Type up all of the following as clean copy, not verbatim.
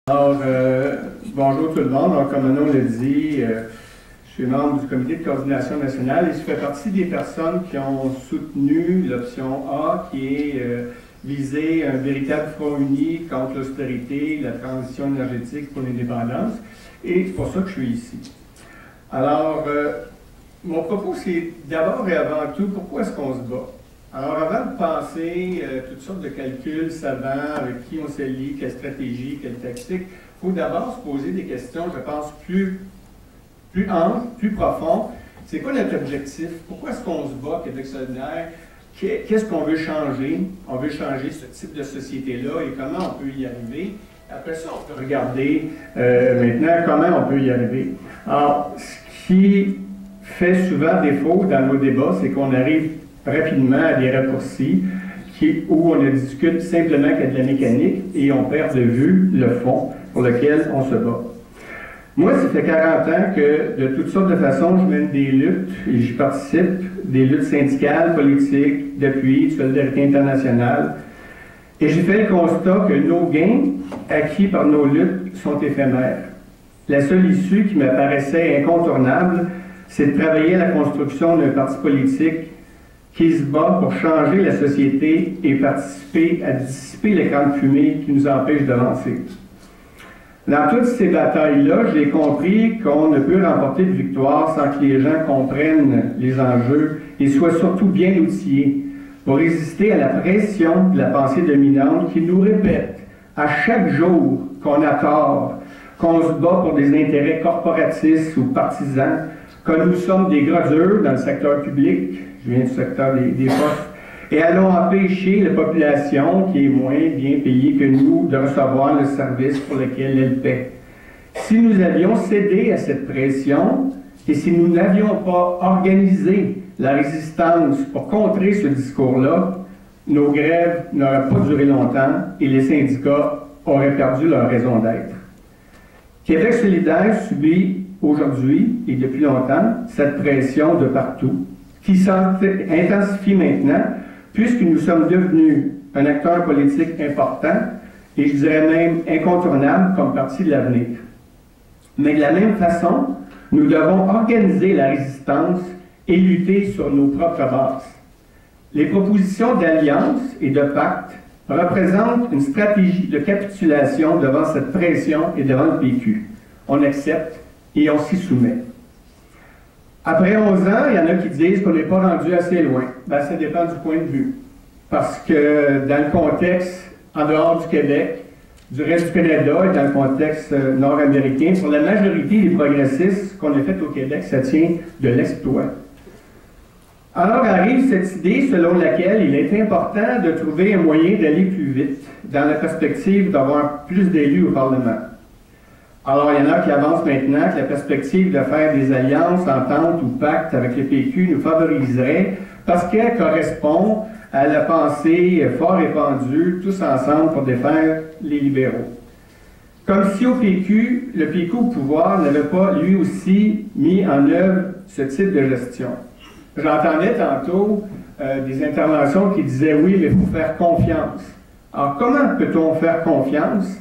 Alors, bonjour tout le monde. Donc, comme Manon l'a dit, je suis membre du comité de coordination nationale et je fais partie des personnes qui ont soutenu l'option A, qui est viser un véritable front uni contre l'austérité, la transition énergétique pour l'indépendance. Et c'est pour ça que je suis ici. Alors, mon propos, c'est d'abord et avant tout, pourquoi est-ce qu'on se bat? Alors, avant de penser toutes sortes de calculs savants, avec qui on se lie, quelle stratégie, quelle tactique, il faut d'abord se poser des questions, je pense, plus amples, plus profondes. C'est quoi notre objectif? Pourquoi est-ce qu'on se bat, Québec solidaire? Qu'est-ce qu'on veut changer? On veut changer ce type de société-là et comment on peut y arriver? Après ça, on peut regarder maintenant comment on peut y arriver. Alors, ce qui fait souvent défaut dans nos débats, c'est qu'on arrive rapidement à des raccourcis où on ne discute simplement que de la mécanique et on perd de vue le fond pour lequel on se bat. Moi, ça fait 40 ans que, de toutes sortes de façons, je mène des luttes et j'y participe, des luttes syndicales, politiques, d'appui, de solidarité internationale. Et j'ai fait le constat que nos gains acquis par nos luttes sont éphémères. La seule issue qui m'apparaissait incontournable, c'est de travailler à la construction d'un parti politique qui se bat pour changer la société et participer à dissiper l'écran de fumée qui nous empêche d'avancer. Dans toutes ces batailles-là, j'ai compris qu'on ne peut remporter de victoire sans que les gens comprennent les enjeux et soient surtout bien outillés pour résister à la pression de la pensée dominante qui nous répète à chaque jour qu'on a tort, qu'on se bat pour des intérêts corporatistes ou partisans, que nous sommes des gros durs dans le secteur public, je viens du secteur des postes, et allons empêcher la population, qui est moins bien payée que nous, de recevoir le service pour lequel elle paie. Si nous avions cédé à cette pression, et si nous n'avions pas organisé la résistance pour contrer ce discours-là, nos grèves n'auraient pas duré longtemps et les syndicats auraient perdu leur raison d'être. Québec solidaire subit aujourd'hui, et depuis longtemps, cette pression de partout, qui s'intensifie maintenant, puisque nous sommes devenus un acteur politique important, et je dirais même incontournable comme parti de l'avenir. Mais de la même façon, nous devons organiser la résistance et lutter sur nos propres bases. Les propositions d'alliance et de pacte représentent une stratégie de capitulation devant cette pression et devant le PQ. On accepte et on s'y soumet. Après 11 ans, il y en a qui disent qu'on n'est pas rendu assez loin. Ben, ça dépend du point de vue. Parce que dans le contexte en dehors du Québec, du reste du Canada et dans le contexte nord-américain, pour la majorité des progressistes, ce qu'on a fait au Québec, ça tient de l'exploit. Alors arrive cette idée selon laquelle il est important de trouver un moyen d'aller plus vite, dans la perspective d'avoir plus d'élus au Parlement. Alors, il y en a qui avancent maintenant que la perspective de faire des alliances, ententes ou pactes avec le PQ nous favoriserait parce qu'elle correspond à la pensée fort répandue, tous ensemble pour défaire les libéraux. Comme si le PQ au pouvoir n'avait pas lui aussi mis en œuvre ce type de gestion. J'entendais tantôt des interventions qui disaient oui, mais il faut faire confiance. Alors, comment peut-on faire confiance?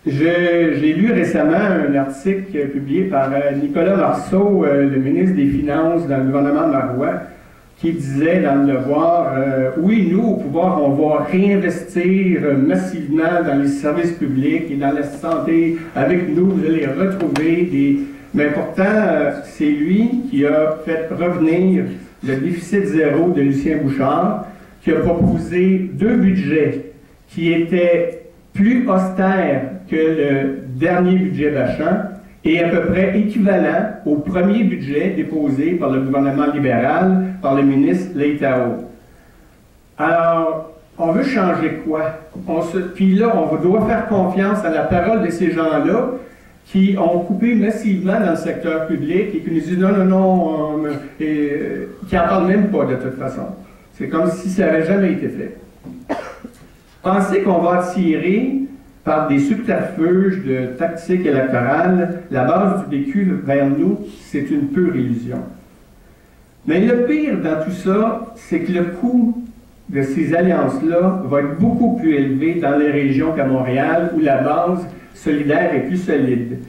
J'ai lu récemment un article publié par Nicolas Marceau, le ministre des Finances dans le gouvernement Marois, qui disait dans le Devoir, oui, nous, au pouvoir, on va réinvestir massivement dans les services publics et dans la santé. Avec nous, vous allez retrouver des... Mais pourtant, c'est lui qui a fait revenir le déficit zéro de Lucien Bouchard, qui a proposé 2 budgets qui étaient plus austères que le dernier budget d'Achamp et à peu près équivalent au premier budget déposé par le gouvernement libéral, par le ministre Leitao. Alors, on veut changer quoi? Puis là, on doit faire confiance à la parole de ces gens-là qui ont coupé massivement dans le secteur public et qui nous disent non, qui n'en parlent même pas de toute façon. C'est comme si ça n'avait jamais été fait. Penser qu'on va attirer par des subterfuges de tactique électorale la base du PQ vers nous, c'est une pure illusion. Mais le pire dans tout ça, c'est que le coût de ces alliances-là va être beaucoup plus élevé dans les régions qu'à Montréal, où la base solidaire est plus solide.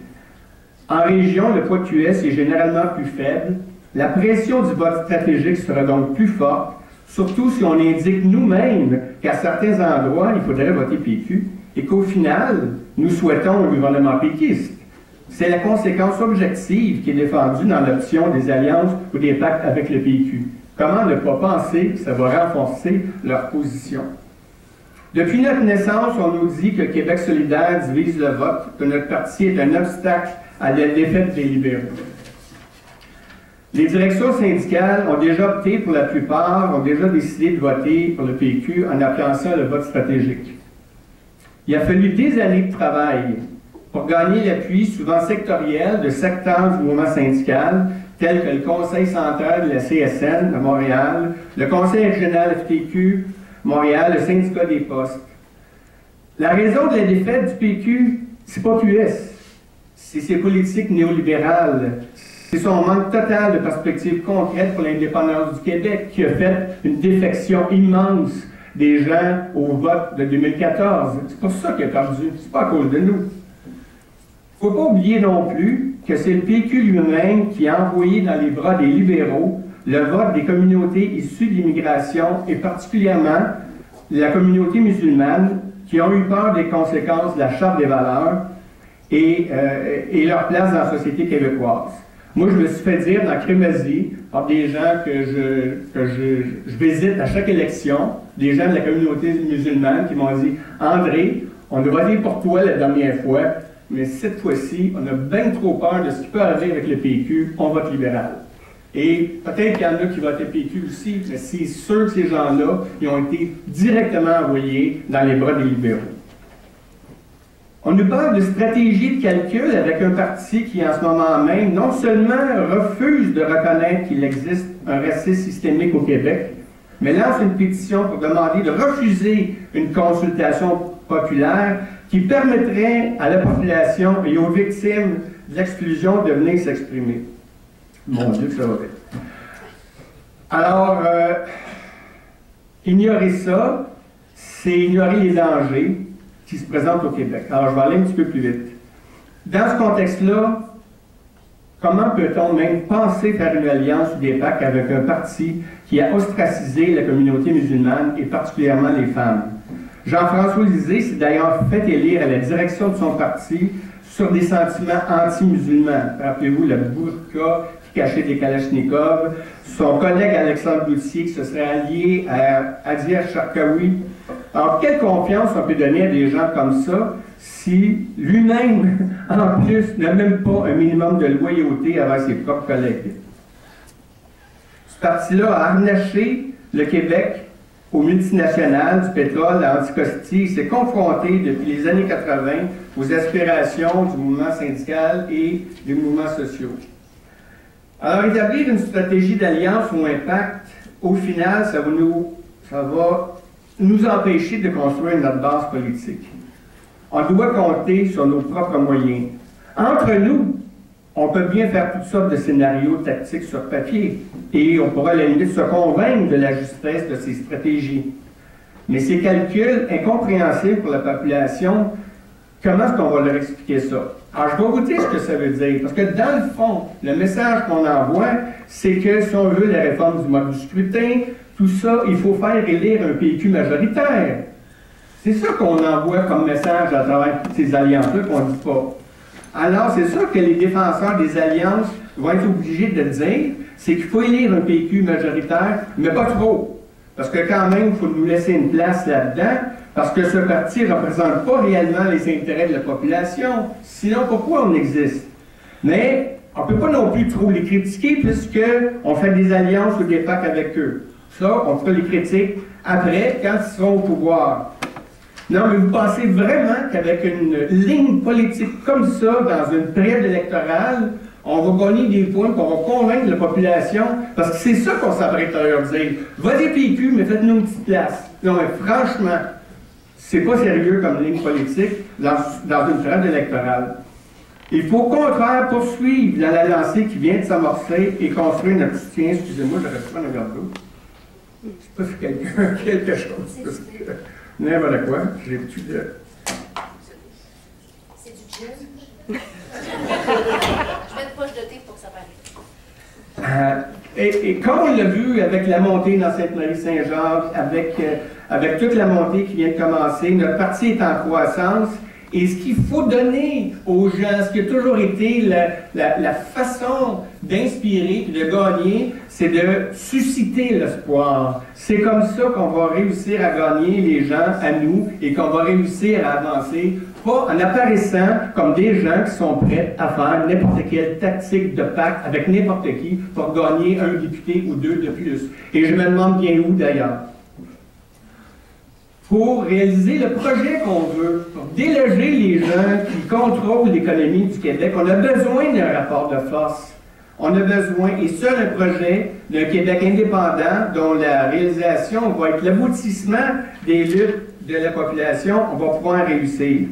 En région, le poids QS est généralement plus faible. La pression du vote stratégique sera donc plus forte, surtout si on indique nous-mêmes qu'à certains endroits, il faudrait voter PQ, et qu'au final, nous souhaitons un gouvernement péquiste. C'est la conséquence objective qui est défendue dans l'option des alliances ou des pactes avec le PQ. Comment ne pas penser que ça va renforcer leur position? Depuis notre naissance, on nous dit que Québec solidaire divise le vote, que notre parti est un obstacle à la défaite des libéraux. Les directions syndicales ont déjà opté pour la plupart, ont déjà décidé de voter pour le PQ en appelant ça le vote stratégique. Il a fallu des années de travail pour gagner l'appui souvent sectoriel de secteurs du mouvement syndical, tels que le Conseil central de la CSN de Montréal, le Conseil régional FTQ Montréal, le syndicat des postes. La raison de la défaite du PQ, c'est pas QS, c'est ses politiques néolibérales. C'est son manque total de perspectives concrètes pour l'indépendance du Québec qui a fait une défection immense des gens au vote de 2014. C'est pour ça qu'il a perdu, c'est pas à cause de nous. Il ne faut pas oublier non plus que c'est le PQ lui-même qui a envoyé dans les bras des libéraux le vote des communautés issues de l'immigration et particulièrement la communauté musulmane qui ont eu peur des conséquences de la Charte des valeurs et leur place dans la société québécoise. Moi, je me suis fait dire dans Crémazie, par des gens que je visite à chaque élection, des gens de la communauté musulmane qui m'ont dit « André, on a voté pour toi la dernière fois, mais cette fois-ci, on a bien trop peur de ce qui peut arriver avec le PQ, on vote libéral. » Et peut-être qu'il y en a qui votaient PQ aussi, mais c'est sûr que ces gens-là, ils ont été directement envoyés dans les bras des libéraux. On nous parle de stratégie de calcul avec un parti qui, en ce moment même, non seulement refuse de reconnaître qu'il existe un racisme systémique au Québec, mais lance une pétition pour demander de refuser une consultation populaire qui permettrait à la population et aux victimes de l'exclusion de venir s'exprimer. Mon Dieu, que ça va vite. Alors, ignorer ça, c'est ignorer les dangers qui se présentent au Québec. Alors, je vais aller un petit peu plus vite. Dans ce contexte-là, comment peut-on même penser faire une alliance ou des pactes avec un parti qui a ostracisé la communauté musulmane et particulièrement les femmes? Jean-François Lisée s'est d'ailleurs fait élire à la direction de son parti sur des sentiments anti-musulmans. Rappelez-vous le burqa qui cachait des kalachnikovs. Son collègue Alexandre Boutier qui se serait allié à Adir Charkaoui. Alors, quelle confiance on peut donner à des gens comme ça si lui-même, en plus, n'a même pas un minimum de loyauté avec ses propres collègues? Ce parti-là a harnaché le Québec aux multinationales du pétrole, à Anticosti. Il s'est confronté depuis les années 80 aux aspirations du mouvement syndical et des mouvements sociaux. Alors, établir une stratégie d'alliance ou un pacte, au final, ça va nous empêcher de construire notre base politique. On doit compter sur nos propres moyens. Entre nous, on peut bien faire toutes sortes de scénarios tactiques sur papier et on pourra à la limite se convaincre de la justesse de ces stratégies. Mais ces calculs incompréhensibles pour la population, comment est-ce qu'on va leur expliquer ça? Alors, je vais vous dire ce que ça veut dire, parce que dans le fond, le message qu'on envoie, c'est que si on veut la réforme du mode du scrutin, tout ça, il faut faire élire un PQ majoritaire. C'est ça qu'on envoie comme message à travers toutes ces alliances-là qu'on ne dit pas. Alors, c'est sûr que les défenseurs des alliances vont être obligés de dire, c'est qu'il faut élire un PQ majoritaire, mais pas trop. Parce que quand même, il faut nous laisser une place là-dedans, parce que ce parti ne représente pas réellement les intérêts de la population. Sinon, pourquoi on existe? Mais on ne peut pas non plus trop les critiquer, puisqu'on fait des alliances ou des pactes avec eux. Ça, on fera les critiques après, quand ils seront au pouvoir. Non, mais vous pensez vraiment qu'avec une ligne politique comme ça, dans une période électorale, on va gagner des points, qu'on va convaincre la population, parce que c'est ça qu'on s'apprête à leur dire. Votez PQ, mais faites-nous une petite place. Non, mais franchement, c'est pas sérieux comme ligne politique dans une période électorale. Il faut au contraire poursuivre dans la lancée qui vient de s'amorcer et construire notre soutien. Excusez-moi, j'aurais pu prendre un verre d'eau. Je sais pas si quelqu'un quelque chose. Parce que n'importe quoi. J'ai plus de. C'est du gin. Je mets une poche de thé pour que ça paraisse. Et comme on l'a vu avec la montée dans Sainte-Marie-Saint-Jacques, avec toute la montée qui vient de commencer, notre parti est en croissance. Et ce qu'il faut donner aux gens, ce qui a toujours été la façon d'inspirer et de gagner, c'est de susciter l'espoir. C'est comme ça qu'on va réussir à gagner les gens à nous et qu'on va réussir à avancer, pas en apparaissant comme des gens qui sont prêts à faire n'importe quelle tactique de pacte avec n'importe qui pour gagner un député ou deux de plus. Et je me demande bien où d'ailleurs. Pour réaliser le projet qu'on veut, pour déloger les gens qui contrôlent l'économie du Québec, on a besoin d'un rapport de force. On a besoin, et seul un projet d'un Québec indépendant dont la réalisation va être l'aboutissement des luttes de la population, on va pouvoir réussir.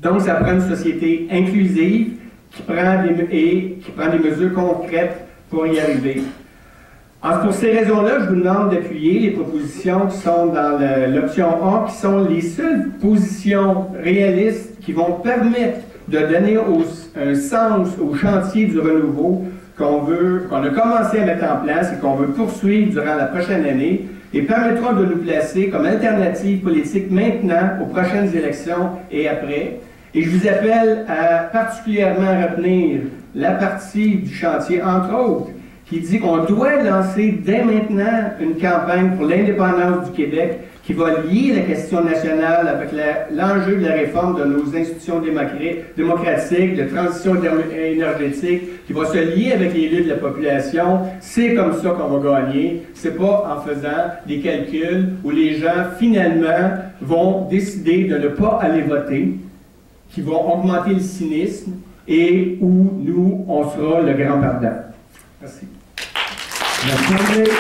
Donc, ça prend une société inclusive qui prend des mesures concrètes pour y arriver. Alors, pour ces raisons-là, je vous demande d'appuyer les propositions qui sont dans l'option A, qui sont les seules positions réalistes qui vont permettre de donner un sens au chantier du renouveau qu'on a commencé à mettre en place et qu'on veut poursuivre durant la prochaine année et permettront de nous placer comme alternative politique maintenant aux prochaines élections et après. Et je vous appelle à particulièrement retenir la partie du chantier, entre autres, qui dit qu'on doit lancer dès maintenant une campagne pour l'indépendance du Québec qui va lier la question nationale avec l'enjeu de la réforme de nos institutions démocratiques, de transition énergétique, qui va se lier avec les luttes de la population. C'est comme ça qu'on va gagner. C'est pas en faisant des calculs où les gens, finalement, vont décider de ne pas aller voter, qui vont augmenter le cynisme et où nous, on sera le grand perdant. Merci. Merci.